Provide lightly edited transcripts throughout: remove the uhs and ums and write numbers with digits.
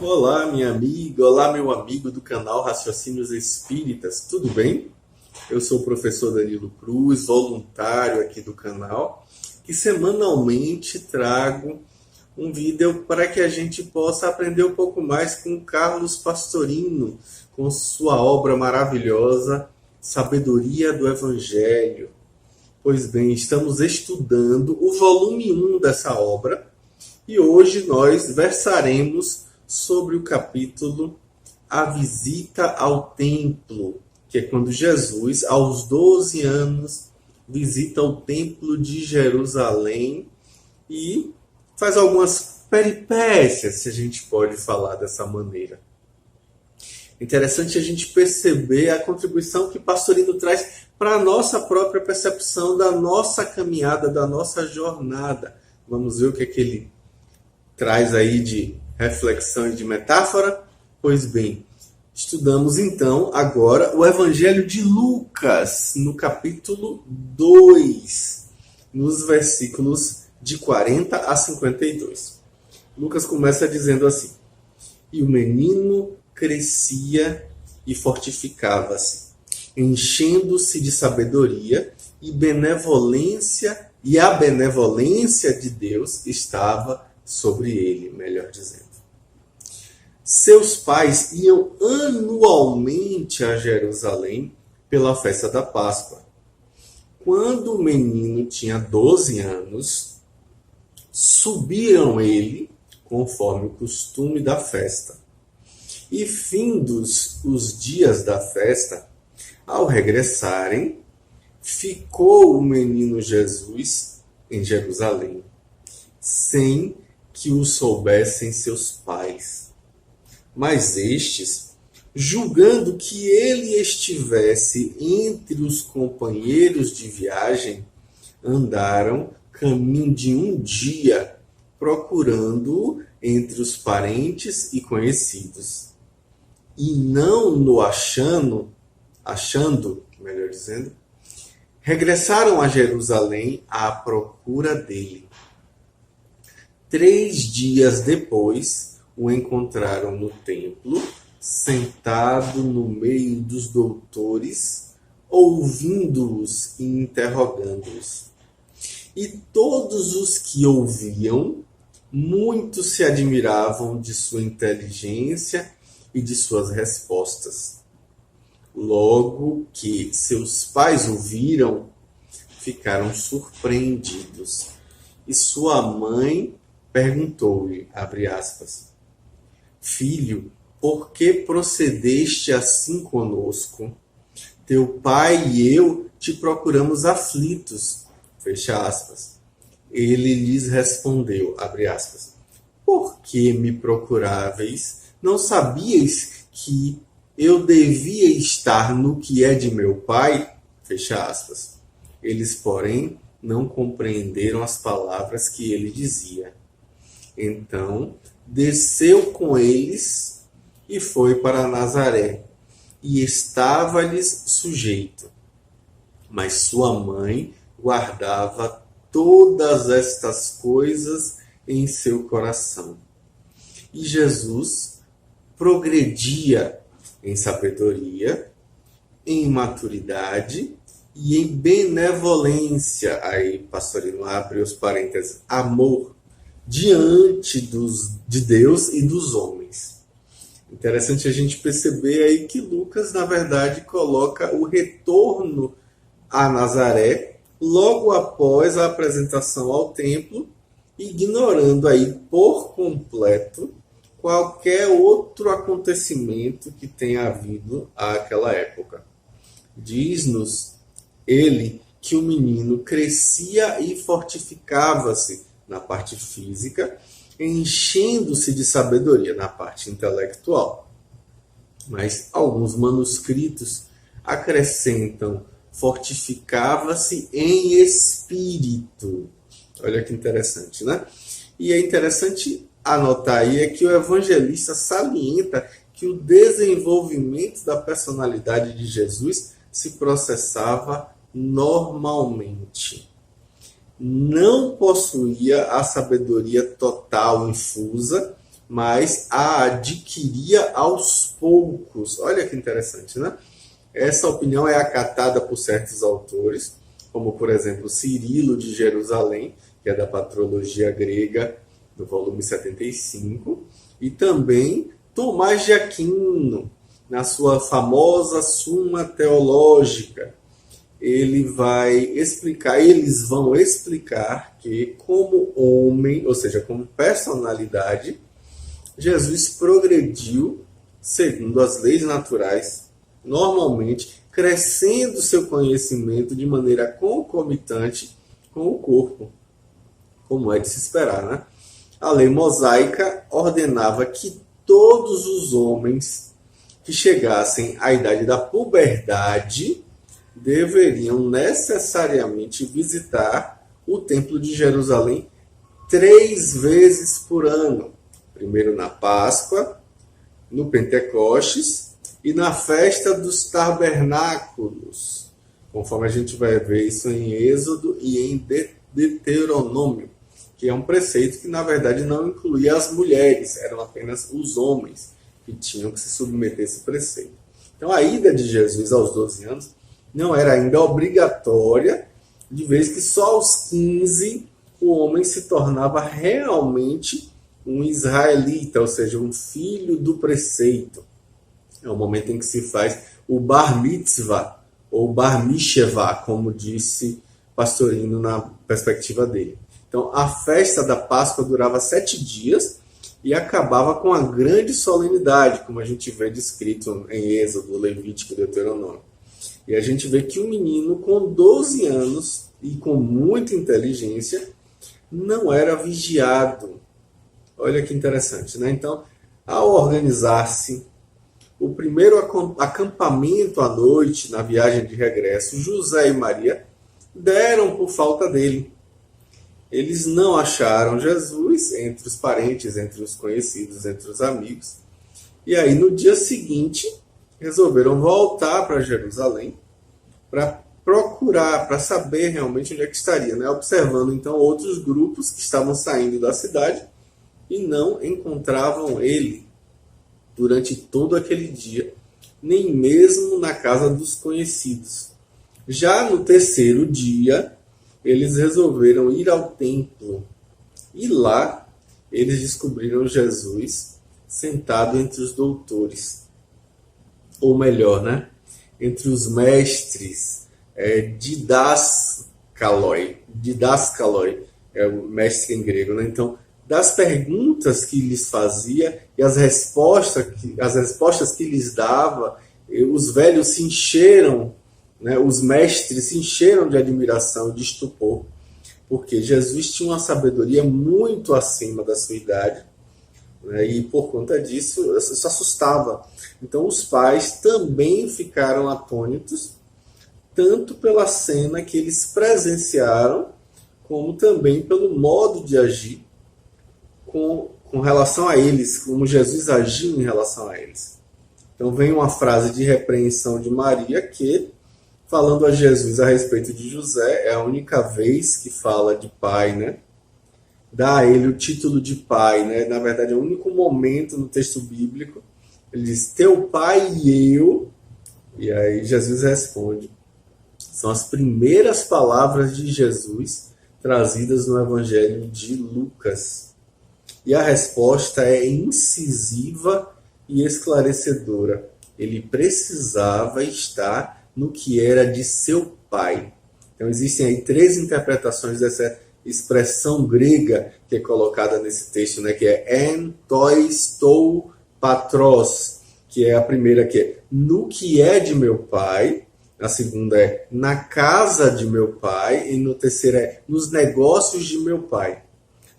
Olá, minha amiga, olá, meu amigo do canal Raciocínios Espíritas, tudo bem? Eu sou o professor Danilo Cruz, voluntário aqui do canal, que semanalmente trago um vídeo para que a gente possa aprender um pouco mais com Carlos Pastorino, com sua obra maravilhosa, Sabedoria do Evangelho. Pois bem, estamos estudando o volume 1 dessa obra e hoje nós versaremos sobre o capítulo A Visita ao Templo, que é quando Jesus, aos 12 anos, visita o Templo de Jerusalém e faz algumas peripécias, se a gente pode falar dessa maneira. Interessante a gente perceber a contribuição que Pastorino traz para a nossa própria percepção da nossa caminhada, da nossa jornada. Vamos ver o que é que ele traz aí de reflexão e de metáfora? Pois bem, estudamos então agora o Evangelho de Lucas, no capítulo 2, nos versículos de 40 a 52. Lucas começa dizendo assim: E o menino crescia e fortificava-se, enchendo-se de sabedoria e benevolência, e a benevolência de Deus estava sobre ele, melhor dizendo. Seus pais iam anualmente a Jerusalém pela festa da Páscoa. Quando o menino tinha 12 anos, subiram ele, conforme o costume da festa. E findos os dias da festa, ao regressarem, ficou o menino Jesus em Jerusalém, sem que o soubessem seus pais. Mas estes, julgando que ele estivesse entre os companheiros de viagem, andaram caminho de um dia, procurando-o entre os parentes e conhecidos. E não no achando, melhor dizendo, regressaram a Jerusalém à procura dele. 3 dias depois, o encontraram no templo, sentado no meio dos doutores, ouvindo-os e interrogando-os. E todos os que ouviam, muito se admiravam de sua inteligência e de suas respostas. Logo que seus pais o viram, ficaram surpreendidos. E sua mãe perguntou-lhe, abre aspas, Filho, por que procedeste assim conosco? Teu pai e eu te procuramos aflitos, fecha aspas. Ele lhes respondeu, abre aspas, por que me procuráveis? Não sabíeis que eu devia estar no que é de meu pai? Fecha aspas. Eles, porém, não compreenderam as palavras que ele dizia. Então, desceu com eles e foi para Nazaré, e estava-lhes sujeito. Mas sua mãe guardava todas estas coisas em seu coração. E Jesus progredia em sabedoria, em maturidade e em benevolência. Aí, Pastorino abre os parênteses, amor diante de Deus e dos homens. Interessante a gente perceber aí que Lucas, na verdade, coloca o retorno a Nazaré logo após a apresentação ao templo, ignorando aí por completo qualquer outro acontecimento que tenha havido àquela época. Diz-nos ele que o menino crescia e fortificava-se na parte física, enchendo-se de sabedoria na parte intelectual. Mas alguns manuscritos acrescentam fortificava-se em espírito. Olha que interessante, né? E é interessante anotar aí é que o evangelista salienta que o desenvolvimento da personalidade de Jesus se processava normalmente. Não possuía a sabedoria total infusa mas a adquiria aos poucos. Olha que interessante, né? Essa opinião é acatada por certos autores, como, por exemplo, Cirilo de Jerusalém, que é da Patrologia Grega, no volume 75, e também Tomás de Aquino, na sua famosa Suma Teológica. Eles vão explicar que, como homem, ou seja, como personalidade, Jesus progrediu segundo as leis naturais, normalmente crescendo seu conhecimento de maneira concomitante com o corpo, como é de se esperar, né? A lei mosaica ordenava que todos os homens que chegassem à idade da puberdade deveriam necessariamente visitar o Templo de Jerusalém 3 vezes por ano. Primeiro na Páscoa, no Pentecostes e na festa dos tabernáculos, conforme a gente vai ver isso em Êxodo e em Deuteronômio, que é um preceito que na verdade não incluía as mulheres, eram apenas os homens que tinham que se submeter a esse preceito. Então a ida de Jesus aos 12 anos não era ainda obrigatória, de vez que só aos 15 o homem se tornava realmente um israelita, ou seja, um filho do preceito. É o momento em que se faz o bar mitzvah, ou bar mishevah, como disse Pastorino na perspectiva dele. Então, a festa da Páscoa durava 7 dias e acabava com a grande solenidade, como a gente vê descrito em Êxodo, Levítico e Deuteronômio. E a gente vê que o menino, com 12 anos e com muita inteligência, não era vigiado. Olha que interessante, né? Então, ao organizar-se o primeiro acampamento à noite, na viagem de regresso, José e Maria deram por falta dele. Eles não acharam Jesus entre os parentes, entre os conhecidos, entre os amigos. E aí, no dia seguinte, resolveram voltar para Jerusalém para procurar, para saber realmente onde é que estaria, né? Observando, então, outros grupos que estavam saindo da cidade e não encontravam ele durante todo aquele dia, nem mesmo na casa dos conhecidos. Já no terceiro dia, eles resolveram ir ao templo. E lá, eles descobriram Jesus sentado entre os doutores. Ou melhor, né? Entre os mestres, didaskaloi. Didaskaloi é o mestre em grego, né? Então, das perguntas que lhes fazia e as respostas que lhes dava, os velhos se encheram, né, os mestres se encheram de admiração, de estupor, porque Jesus tinha uma sabedoria muito acima da sua idade, né, e por conta disso isso assustava. Então os pais também ficaram atônitos, tanto pela cena que eles presenciaram, como também pelo modo de agir com relação a eles, como Jesus agiu em relação a eles. Então vem uma frase de repreensão de Maria que, falando a Jesus a respeito de José, é a única vez que fala de pai, né? Dá a ele o título de pai, né? Na verdade é o único momento no texto bíblico. Ele diz, teu pai e eu. E aí Jesus responde. São as primeiras palavras de Jesus trazidas no Evangelho de Lucas. E a resposta é incisiva e esclarecedora. Ele precisava estar no que era de seu pai. Então existem aí 3 interpretações dessa expressão grega que é colocada nesse texto, né, que é en tois tou patros, que é a primeira que é no que é de meu pai, a segunda é na casa de meu pai, e no terceiro é nos negócios de meu pai.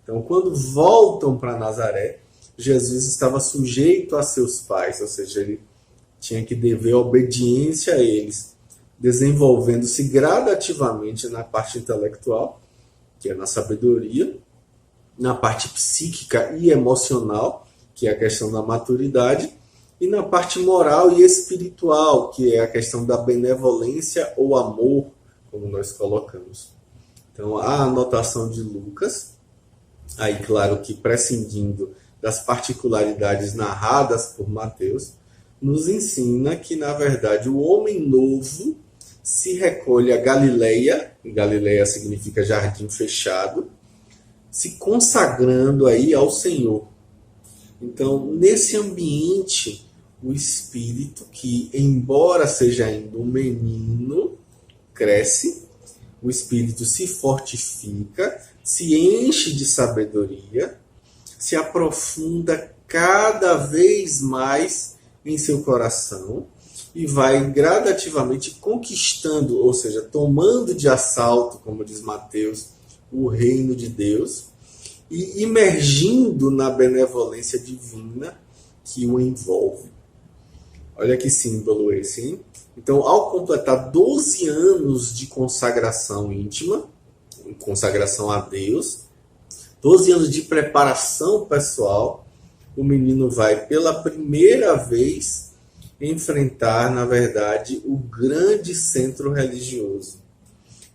Então, quando voltam para Nazaré, Jesus estava sujeito a seus pais, ou seja, ele tinha que dever obediência a eles, desenvolvendo-se gradativamente na parte intelectual, que é na sabedoria, na parte psíquica e emocional, que é a questão da maturidade, e na parte moral e espiritual, que é a questão da benevolência ou amor, como nós colocamos. Então, a anotação de Lucas, aí claro que prescindindo das particularidades narradas por Mateus, nos ensina que, na verdade, o homem novo se recolhe a Galileia, Galileia significa jardim fechado, se consagrando aí ao Senhor. Então, nesse ambiente, o espírito, que embora seja ainda um menino, cresce, o espírito se fortifica, se enche de sabedoria, se aprofunda cada vez mais em seu coração e vai gradativamente conquistando, ou seja, tomando de assalto, como diz Mateus, o reino de Deus e imergindo na benevolência divina que o envolve. Olha que símbolo esse, hein? Então, ao completar 12 anos de consagração íntima, consagração a Deus, 12 anos de preparação pessoal, o menino vai pela primeira vez enfrentar, na verdade, o grande centro religioso.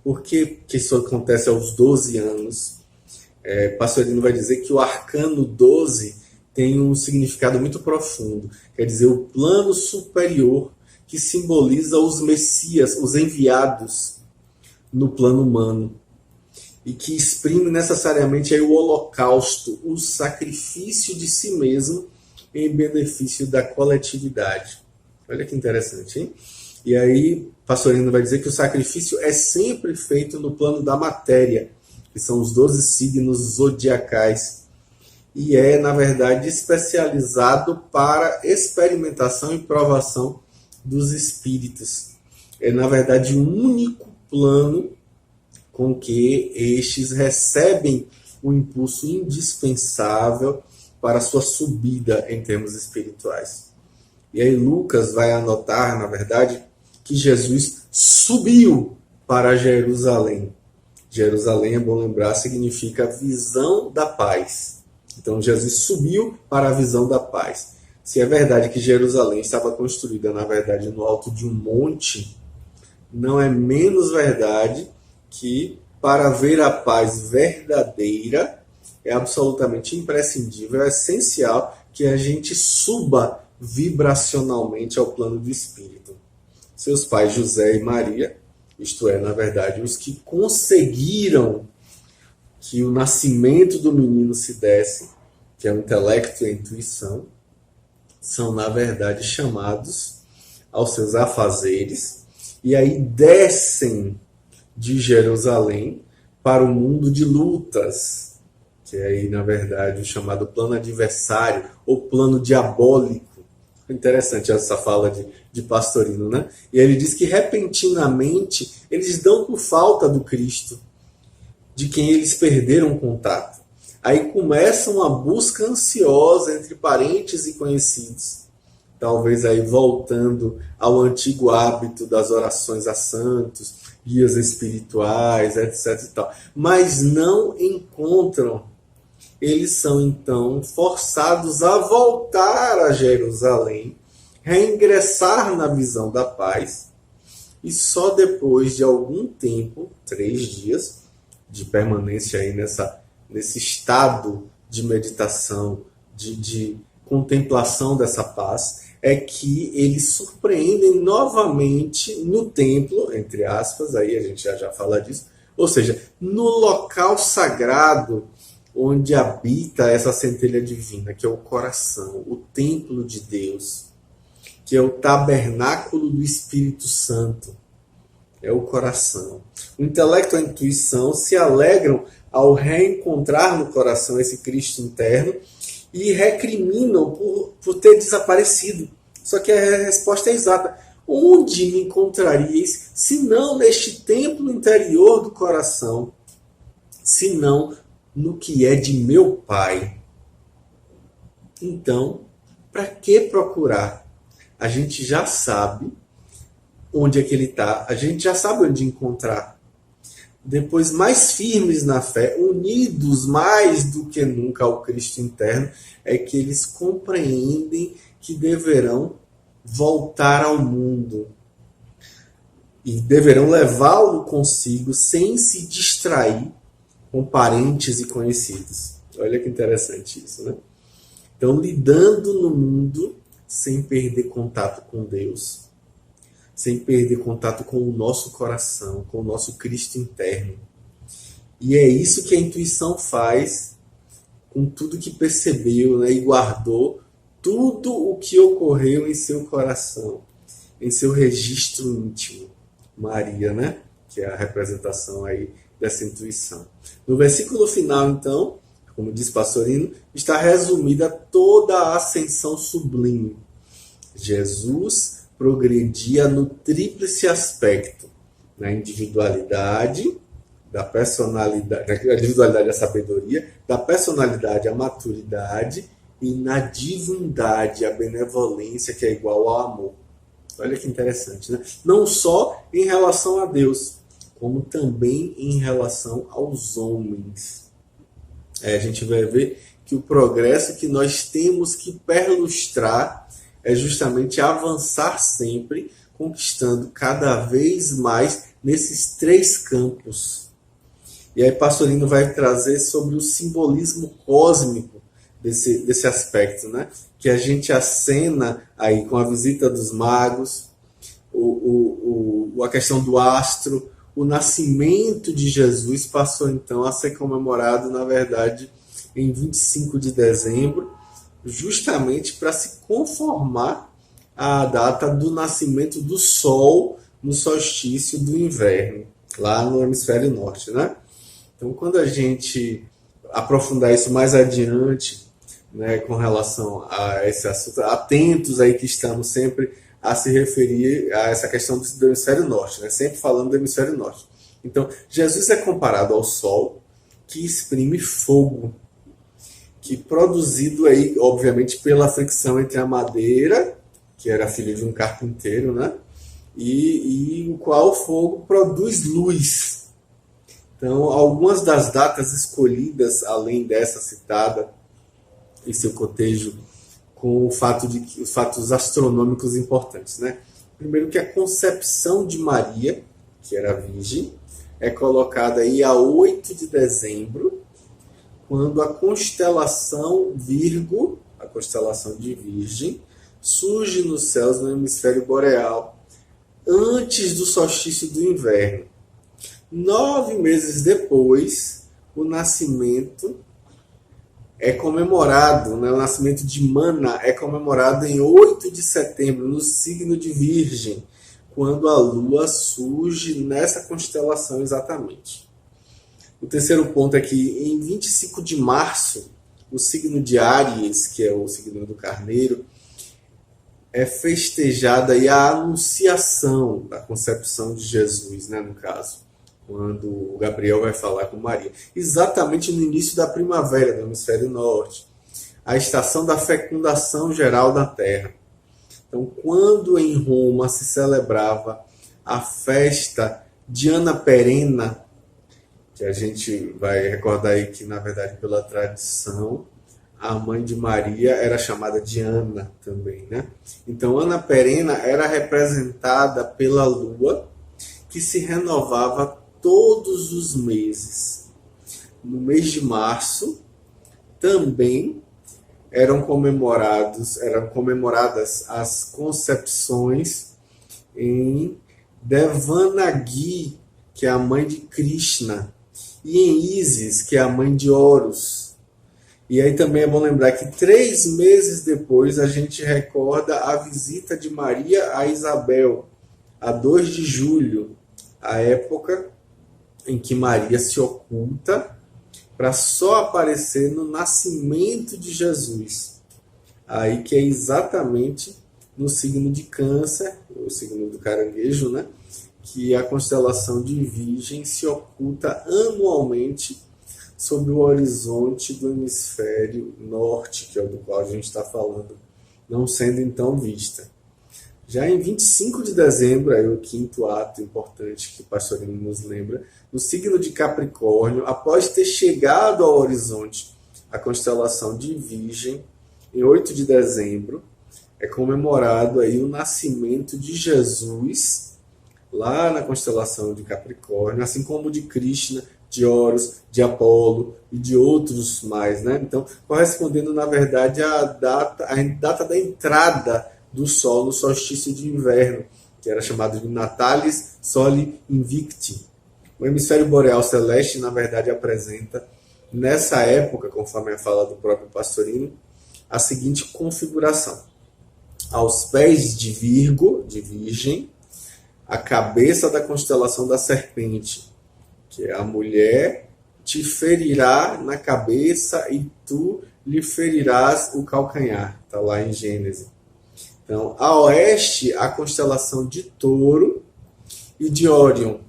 Por que isso acontece aos 12 anos? Pastorino vai dizer que o arcano 12 tem um significado muito profundo. Quer dizer, o plano superior que simboliza os Messias, os enviados no plano humano. E que exprime necessariamente aí o holocausto, o sacrifício de si mesmo em benefício da coletividade. Olha que interessante, hein? E aí, Pastorino vai dizer que o sacrifício é sempre feito no plano da matéria, que são os 12 signos zodiacais, e é, na verdade, especializado para experimentação e provação dos espíritos. É, na verdade, o único plano com que estes recebem o impulso indispensável para a sua subida em termos espirituais. E aí Lucas vai anotar, na verdade, que Jesus subiu para Jerusalém. Jerusalém, é bom lembrar, significa visão da paz. Então Jesus subiu para a visão da paz. Se é verdade que Jerusalém estava construída, na verdade, no alto de um monte, não é menos verdade que para ver a paz verdadeira é absolutamente imprescindível, é essencial que a gente suba vibracionalmente ao plano do espírito. Seus pais José e Maria, isto é, na verdade, os que conseguiram que o nascimento do menino se desse, que é o intelecto e a intuição, são, na verdade, chamados aos seus afazeres e aí descem de Jerusalém para o mundo de lutas, que é aí, na verdade, o chamado plano adversário ou plano diabólico. Interessante essa fala de Pastorino, né? E ele diz que repentinamente eles dão por falta do Cristo, de quem eles perderam contato. Aí começa uma busca ansiosa entre parentes e conhecidos, talvez aí voltando ao antigo hábito das orações a santos, guias espirituais, etc. e tal. Mas não encontram. Eles são, então, forçados a voltar a Jerusalém, reingressar na visão da paz, e só depois de algum tempo, 3 dias, de permanência aí nesse estado de meditação, de contemplação dessa paz, é que eles surpreendem novamente no templo, entre aspas, aí a gente já fala disso, ou seja, no local sagrado onde habita essa centelha divina, que é o coração, o templo de Deus, que é o tabernáculo do Espírito Santo, é o coração. O intelecto e a intuição se alegram ao reencontrar no coração esse Cristo interno e recriminam por ter desaparecido. Só que a resposta é exata. Onde me encontraríeis, se não neste templo interior do coração, se não no que é de meu Pai? Então, para que procurar? A gente já sabe onde é que ele está, a gente já sabe onde encontrar. Depois, mais firmes na fé, unidos mais do que nunca ao Cristo interno, é que eles compreendem que deverão voltar ao mundo e deverão levá-lo consigo sem se distrair com parentes e conhecidos. Olha que interessante isso, né? Então, lidando no mundo sem perder contato com Deus, sem perder contato com o nosso coração, com o nosso Cristo interno. E é isso que a intuição faz com tudo que percebeu, né, e guardou tudo o que ocorreu em seu coração, em seu registro íntimo. Maria, né? Que é a representação aí dessa intuição. No versículo final, então, como diz Pastorino, está resumida toda a ascensão sublime. Jesus progredia no tríplice aspecto, na individualidade, da personalidade, na individualidade a sabedoria, da personalidade a maturidade e na divindade a benevolência, que é igual ao amor. Olha que interessante, né? Não só em relação a Deus, como também em relação aos homens. A gente vai ver que o progresso que nós temos que perlustrar é justamente avançar sempre, conquistando cada vez mais nesses três campos. E aí Pastorino vai trazer sobre o simbolismo cósmico desse aspecto, né? Que a gente acena aí com a visita dos magos, a questão do astro, o nascimento de Jesus passou então a ser comemorado, na verdade, em 25 de dezembro, justamente para se conformar à data do nascimento do Sol no solstício do inverno, lá no hemisfério norte, né? Então, quando a gente aprofundar isso mais adiante, né, com relação a esse assunto, atentos aí que estamos sempre a se referir a essa questão do hemisfério norte, né? Sempre falando do hemisfério norte. Então, Jesus é comparado ao Sol, que exprime fogo, que produzido aí, obviamente, pela fricção entre a madeira, que era filha de um carpinteiro, né? E o qual o fogo produz luz. Então, algumas das datas escolhidas, além dessa citada, em seu cotejo, com o fato de os fatos astronômicos importantes, né? Primeiro que a concepção de Maria, que era virgem, é colocada aí a 8 de dezembro, quando a constelação Virgo, a constelação de Virgem, surge nos céus no hemisfério boreal, antes do solstício do inverno. 9 meses depois, o nascimento é comemorado, né? O nascimento de Mana é comemorado em 8 de setembro, no signo de Virgem, quando a Lua surge nessa constelação exatamente. O terceiro ponto é que em 25 de março, o signo de Áries, que é o signo do Carneiro, é festejada aí a anunciação da concepção de Jesus, né, no caso, quando o Gabriel vai falar com Maria. Exatamente no início da primavera do hemisfério norte, a estação da fecundação geral da Terra. Então, quando em Roma se celebrava a festa de Ana Perena, que a gente vai recordar aí que, na verdade, pela tradição, a mãe de Maria era chamada de Ana também, né? Então, Ana Perena era representada pela lua, que se renovava todos os meses. No mês de março, também eram comemoradas as concepções em Devanagi, que é a mãe de Krishna, e em Ísis, que é a mãe de Horus. E aí também é bom lembrar que 3 meses depois a gente recorda a visita de Maria a Isabel, a 2 de julho, a época em que Maria se oculta para só aparecer no nascimento de Jesus. Aí que é exatamente no signo de Câncer, o signo do caranguejo, né? Que a constelação de Virgem se oculta anualmente sobre o horizonte do hemisfério norte, que é o do qual a gente está falando, não sendo então vista. Já em 25 de dezembro, aí o quinto ato importante que o Pastorino nos lembra, no signo de Capricórnio, após ter chegado ao horizonte a constelação de Virgem, em 8 de dezembro, é comemorado aí o nascimento de Jesus, lá na constelação de Capricórnio, assim como o de Krishna, de Horus, de Apolo e de outros mais, né? Então, correspondendo, na verdade, à data da entrada do Sol no solstício de inverno, que era chamado de Natalis Soli Invicti. O hemisfério boreal celeste, na verdade, apresenta, nessa época, conforme a fala do próprio Pastorino, a seguinte configuração. Aos pés de Virgo, de Virgem, a cabeça da constelação da serpente, que é a mulher, te ferirá na cabeça e tu lhe ferirás o calcanhar. Está lá em Gênesis. Então, a oeste, a constelação de Touro e de Órion,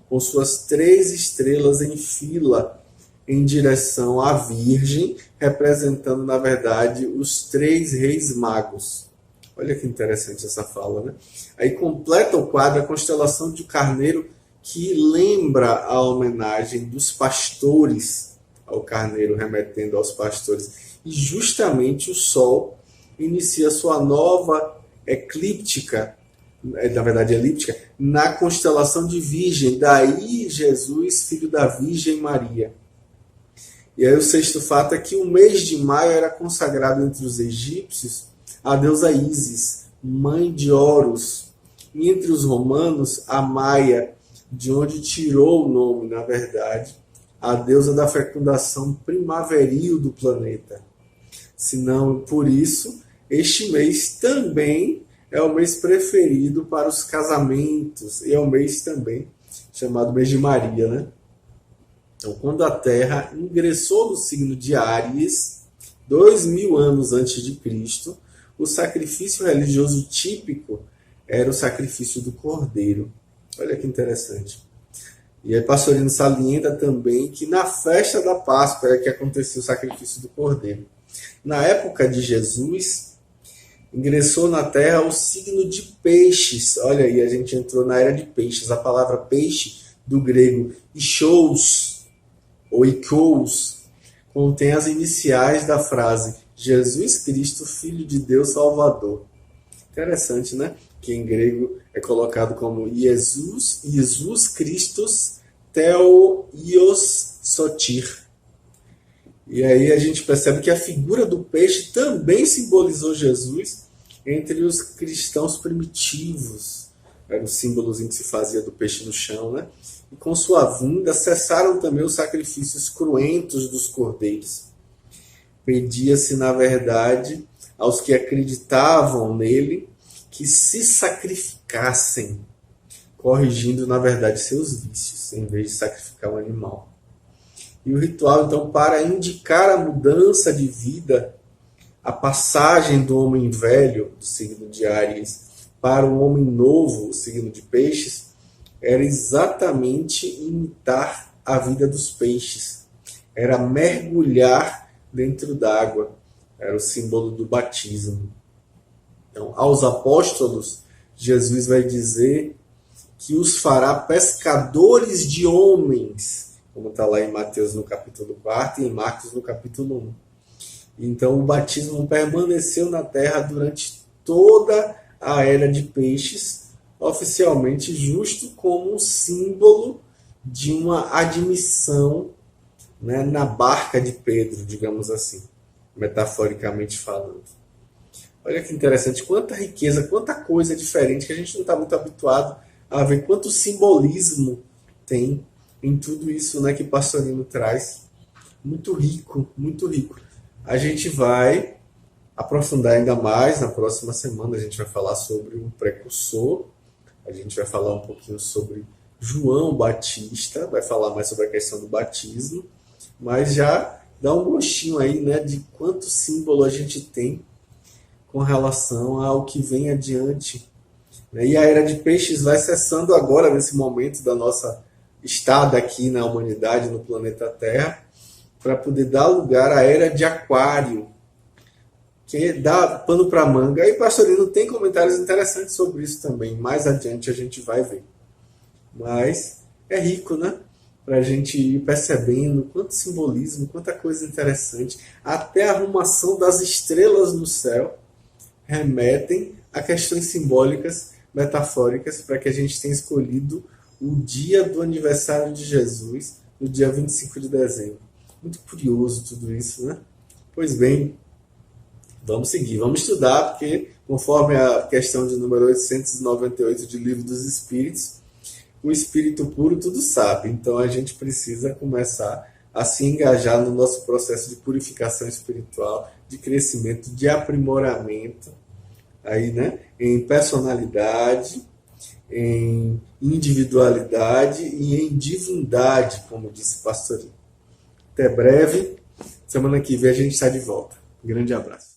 com suas 3 estrelas em fila em direção à Virgem, representando, na verdade, os 3 reis magos. Olha que interessante essa fala, né? Aí completa o quadro a constelação de Carneiro, que lembra a homenagem dos pastores ao carneiro, remetendo aos pastores. E justamente o Sol inicia sua nova eclíptica, na verdade elíptica, na constelação de Virgem. Daí Jesus, filho da Virgem Maria. E aí o sexto fato é que o mês de maio era consagrado entre os egípcios à deusa Ísis, mãe de Horus, e entre os romanos a Maia, de onde tirou o nome, na verdade, a deusa da fecundação primaveril do planeta. Se não por isso, este mês também é o mês preferido para os casamentos, e é o mês também chamado mês de Maria, né? Então, quando a Terra ingressou no signo de Áries, 2000 anos antes de Cristo, o sacrifício religioso típico era o sacrifício do cordeiro. Olha que interessante. E aí Pastorino salienta também que na festa da Páscoa é que aconteceu o sacrifício do cordeiro. Na época de Jesus, ingressou na Terra o signo de Peixes. Olha aí, a gente entrou na era de Peixes. A palavra peixe, do grego ichous, ou ikous, contém as iniciais da frase Jesus Cristo, Filho de Deus Salvador. Interessante, né? Que em grego é colocado como Jesus Christus Theos Sotir. E aí a gente percebe que a figura do peixe também simbolizou Jesus entre os cristãos primitivos. Era o símbolozinho que se fazia do peixe no chão, né? E com sua vinda cessaram também os sacrifícios cruentos dos cordeiros. Pedia-se, na verdade, aos que acreditavam nele que se sacrificassem, corrigindo, na verdade, seus vícios, em vez de sacrificar um animal. E o ritual, então, para indicar a mudança de vida, a passagem do homem velho, do signo de Áries, para o homem novo, o signo de Peixes, era exatamente imitar a vida dos peixes. Era mergulhar dentro d'água. Era o símbolo do batismo. Então, aos apóstolos, Jesus vai dizer que os fará pescadores de homens, como está lá em Mateus no capítulo 4 e em Marcos no capítulo 1. Então, o batismo permaneceu na terra durante toda a era de Peixes, oficialmente justo como um símbolo de uma admissão, né, na barca de Pedro, digamos assim, metaforicamente falando. Olha que interessante, quanta riqueza, quanta coisa diferente que a gente não está muito habituado a ver, quanto simbolismo tem em tudo isso, né, que Pastorino traz. Muito rico, muito rico. A gente vai aprofundar ainda mais na próxima semana, a gente vai falar sobre o precursor, a gente vai falar um pouquinho sobre João Batista, vai falar mais sobre a questão do batismo, mas já dá um gostinho aí, né, de quanto símbolo a gente tem com relação ao que vem adiante. E a era de Peixes vai cessando agora, nesse momento da nossa estada aqui na humanidade, no planeta Terra, para poder dar lugar à era de Aquário, que dá pano para manga. E Pastorino tem comentários interessantes sobre isso também. Mais adiante a gente vai ver. Mas é rico, né? Para a gente ir percebendo quanto simbolismo, quanta coisa interessante. Até a arrumação das estrelas no céu remetem a questões simbólicas, metafóricas, para que a gente tenha escolhido o dia do aniversário de Jesus no dia 25 de dezembro. Muito curioso tudo isso, né? Pois bem, vamos seguir, vamos estudar, porque conforme a questão de número 898 de Livro dos Espíritos, o Espírito puro tudo sabe. Então a gente precisa começar a se engajar no nosso processo de purificação espiritual, de crescimento, de aprimoramento, aí, né, em personalidade, em individualidade e em divindade, como disse Pastorinho. Até breve. Semana que vem a gente está de volta. Um grande abraço.